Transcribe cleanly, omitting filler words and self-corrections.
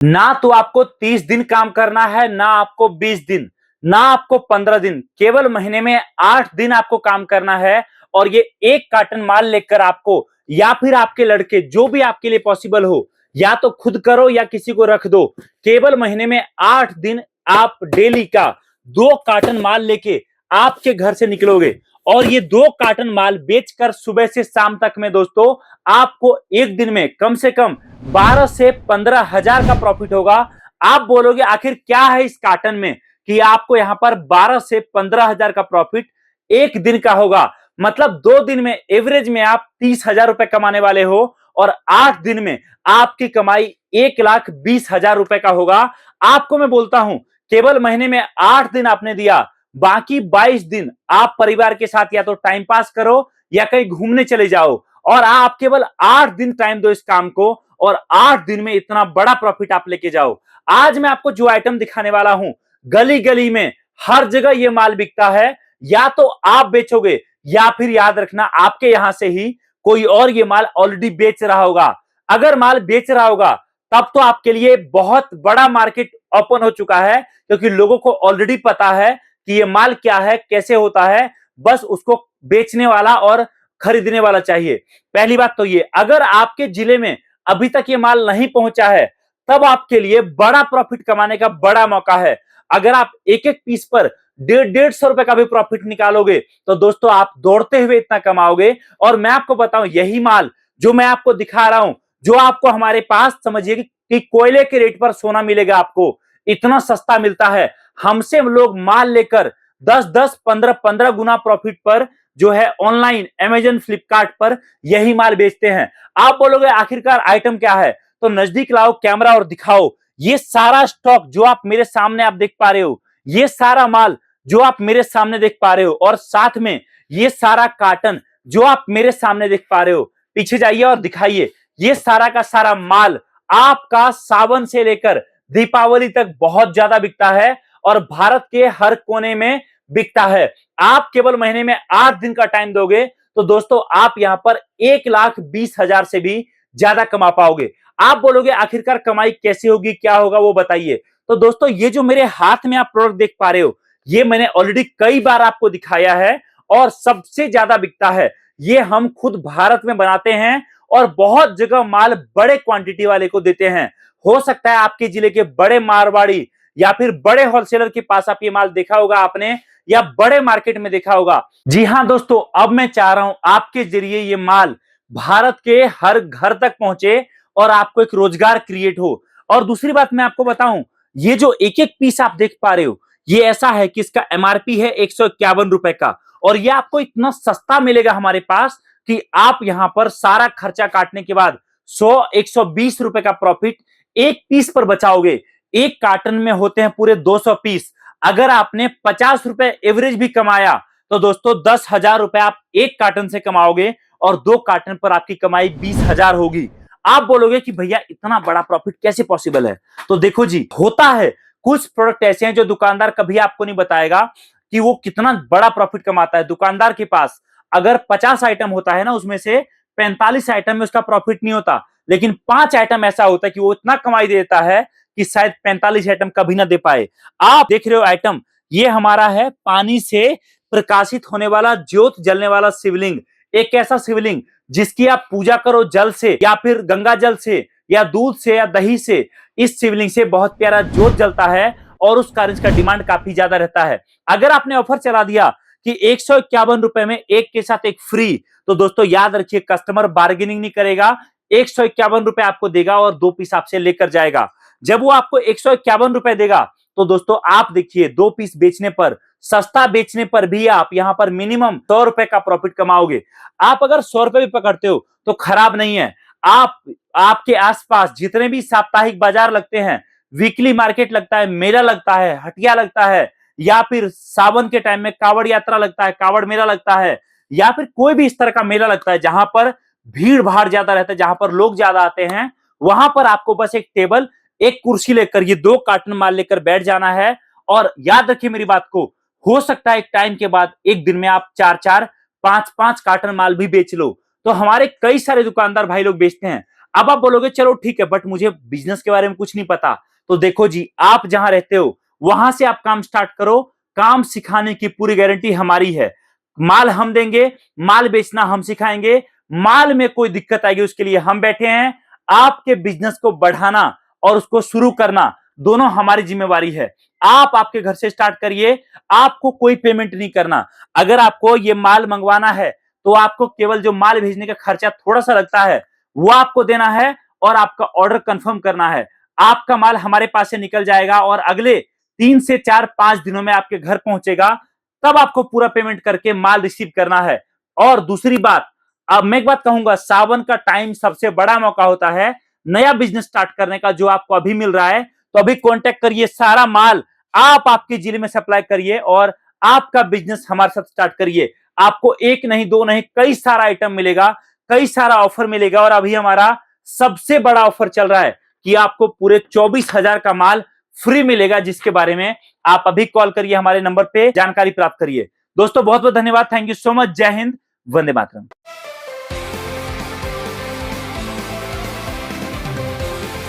ना तो आपको 30 दिन काम करना है, ना आपको 20 दिन, ना आपको 15 दिन, केवल महीने में 8 दिन आपको काम करना है। और ये एक कार्टन माल लेकर आपको या फिर आपके लड़के जो भी आपके लिए पॉसिबल हो, या तो खुद करो या किसी को रख दो। केवल महीने में 8 दिन आप डेली का 2 कार्टन माल लेके आपके घर से निकलोगे और ये 2 कार्टन माल बेचकर सुबह से शाम तक में दोस्तों आपको एक दिन में कम से कम 12 से 15 हजार का प्रॉफिट होगा। आप बोलोगे आखिर क्या है इस कार्टन में कि आपको यहां पर 12 से 15 हजार का प्रॉफिट एक दिन का होगा। मतलब 2 दिन में एवरेज में आप 30 हजार रुपए कमाने वाले हो और 8 दिन में आपकी कमाई 1,20,000 रुपए का होगा। आपको मैं बोलता हूं केवल महीने में 8 दिन आपने दिया, बाकी 22 दिन आप परिवार के साथ या तो टाइम पास करो या कहीं घूमने चले जाओ। और आप केवल 8 दिन टाइम दो इस काम को और 8 दिन में इतना बड़ा प्रॉफिट आप लेके जाओ। आज मैं आपको जो आइटम दिखाने वाला हूं, गली गली में हर जगह ये माल बिकता है। या तो आप बेचोगे या फिर याद रखना आपके यहां से ही कोई और ये माल ऑलरेडी बेच रहा होगा। अगर माल बेच रहा होगा तब तो आपके लिए बहुत बड़ा मार्केट ओपन हो चुका है, क्योंकि लोगों को ऑलरेडी पता है कि ये माल क्या है, कैसे होता है। बस उसको बेचने वाला और खरीदने वाला चाहिए। पहली बात तो ये, अगर आपके जिले में अभी तक ये माल नहीं पहुंचा है तब आपके लिए बड़ा प्रॉफिट कमाने का बड़ा मौका है। अगर आप एक एक पीस पर 150 रुपए का भी प्रॉफिट निकालोगे तो दोस्तों आप दौड़ते हुए इतना कमाओगे। और मैं आपको बताऊं, यही माल जो मैं आपको दिखा रहा हूं, जो आपको हमारे पास समझिए कि कोयले के रेट पर सोना मिलेगा, आपको इतना सस्ता मिलता है। हमसे लोग माल लेकर 10-10, 15-15 गुना प्रॉफिट पर जो है ऑनलाइन अमेजन फ्लिपकार्ट पर यही माल बेचते हैं। आप बोलोगे आखिरकार आइटम क्या है, तो नजदीक लाओ कैमरा और दिखाओ। ये सारा स्टॉक जो आप मेरे सामने आप देख पा रहे हो, ये सारा माल जो आप मेरे सामने देख पा रहे हो, और साथ में ये सारा कार्टन जो आप मेरे सामने देख पा रहे हो, पीछे जाइए और दिखाइए। ये सारा का सारा माल आपका सावन से लेकर दीपावली तक बहुत ज्यादा बिकता है और भारत के हर कोने में बिकता है। आप केवल महीने में 8 दिन का टाइम दोगे तो दोस्तों आप यहां पर 1,20,000 से भी ज्यादा कमा पाओगे। आप बोलोगे आखिरकार कमाई कैसे होगी, क्या होगा, वो बताइए। तो दोस्तों ये जो मेरे हाथ में आप प्रोडक्ट देख पा रहे हो, ये मैंने ऑलरेडी कई बार आपको दिखाया है और सबसे ज्यादा बिकता है। ये हम खुद भारत में बनाते हैं और बहुत जगह माल बड़े क्वांटिटी वाले को देते हैं। हो सकता है आपके जिले के बड़े मारवाड़ी या फिर बड़े होलसेलर के पास आप ये माल देखा होगा आपने, या बड़े मार्केट में देखा होगा। जी हां दोस्तों, अब मैं चाह रहा हूं आपके जरिए ये माल भारत के हर घर तक पहुंचे और आपको एक रोजगार क्रिएट हो। और दूसरी बात मैं आपको बताऊं, ये जो एक एक पीस आप देख पा रहे हो, ये ऐसा है कि इसका एमआरपी है 151 रुपए का, और ये आपको इतना सस्ता मिलेगा हमारे पास कि आप यहां पर सारा खर्चा काटने के बाद 100-120 रुपए का प्रॉफिट एक पीस पर बचाओगे। एक कार्टन में होते हैं पूरे 200 पीस। अगर आपने 50 रुपए एवरेज भी कमाया तो दोस्तों 10,000 रुपए आप एक कार्टन से कमाओगे और 2 कार्टन पर आपकी कमाई 20,000 होगी। आप बोलोगे कि भैया इतना बड़ा प्रॉफिट कैसे पॉसिबल है? तो देखो जी, होता है। कुछ प्रोडक्ट ऐसे हैं जो दुकानदार कभी आपको नहीं बताएगा कि वो कितना बड़ा प्रॉफिट कमाता है। दुकानदार के पास अगर 50 आइटम होता है ना, उसमें से 45 आइटम में उसका प्रॉफिट नहीं होता, लेकिन 5 आइटम ऐसा होता है कि वो इतना कमाई देता है कि शायद 45 आइटम कभी ना दे पाए। आप देख रहे हो आइटम, ये हमारा है पानी से प्रकाशित होने वाला, ज्योत जलने वाला शिवलिंग। एक ऐसा शिवलिंग जिसकी आप पूजा करो जल से या फिर गंगा जल से या दूध से या दही से। इस शिवलिंग से बहुत प्यारा ज्योत जलता है और उस कारण इसका डिमांड काफी ज्यादा रहता है। अगर आपने ऑफर चला दिया कि 151 रुपए में एक के साथ एक फ्री, तो दोस्तों याद रखिए कस्टमर बार्गेनिंग नहीं करेगा। 151 रुपए आपको देगा और 2 पीस आपसे लेकर जाएगा। जब वो आपको 151 रुपए देगा तो दोस्तों आप देखिए 2 पीस बेचने पर, सस्ता बेचने पर भी आप यहां पर मिनिमम 100 रुपए का प्रॉफिट कमाओगे। आप अगर 100 रुपए भी पकड़ते हो तो खराब नहीं है। आप आपके आसपास जितने भी साप्ताहिक बाजार लगते हैं, वीकली मार्केट लगता है, मेला लगता है, हटिया लगता है, या फिर सावन के टाइम में कावड़ यात्रा लगता है, कावड़ मेला लगता है, या फिर कोई भी इस तरह का मेला लगता है जहां पर भीड़ भाड़ ज्यादा रहता है, जहां पर लोग ज्यादा आते हैं, वहां पर आपको बस एक टेबल, एक कुर्सी लेकर ये 2 कार्टन माल लेकर बैठ जाना है। और याद रखिए मेरी बात को, हो सकता है एक टाइम के बाद एक दिन में आप 4-4, 5-5 कार्टन माल भी बेच लो। तो हमारे कई सारे दुकानदार भाई लोग बेचते हैं। अब आप बोलोगे चलो ठीक है, बट मुझे बिजनेस के बारे में कुछ नहीं पता। तो देखो जी, आप जहां रहते हो वहां से आप काम स्टार्ट करो। काम सिखाने की पूरी गारंटी हमारी है। माल हम देंगे, माल बेचना हम सिखाएंगे। माल में कोई दिक्कत आएगी उसके लिए हम बैठे हैं। आपके बिजनेस को बढ़ाना और उसको शुरू करना दोनों हमारी जिम्मेवारी है। आप आपके घर से स्टार्ट करिए, आपको कोई पेमेंट नहीं करना। अगर आपको ये माल मंगवाना है तो आपको केवल जो माल भेजने का खर्चा थोड़ा सा लगता है वो आपको देना है और आपका ऑर्डर कंफर्म करना है। आपका माल हमारे पास से निकल जाएगा और अगले 3 से 4-5 दिनों में आपके घर पहुंचेगा। तब आपको पूरा पेमेंट करके माल रिसीव करना है। और दूसरी बात, अब मैं एक बात कहूंगा, सावन का टाइम सबसे बड़ा मौका होता है नया बिजनेस स्टार्ट करने का, जो आपको अभी मिल रहा है। तो अभी कांटेक्ट करिए, सारा माल आप आपके जिले में सप्लाई करिए और आपका बिजनेस हमारे साथ स्टार्ट करिए। आपको एक नहीं, दो नहीं, कई सारा आइटम मिलेगा, कई सारा ऑफर मिलेगा। और अभी हमारा सबसे बड़ा ऑफर चल रहा है कि आपको पूरे 24,000 का माल फ्री मिलेगा, जिसके बारे में आप अभी कॉल करिए, हमारे नंबर पे जानकारी प्राप्त करिए। दोस्तों बहुत बहुत धन्यवाद, थैंक यू सो मच, जय हिंद, वंदे मातरम।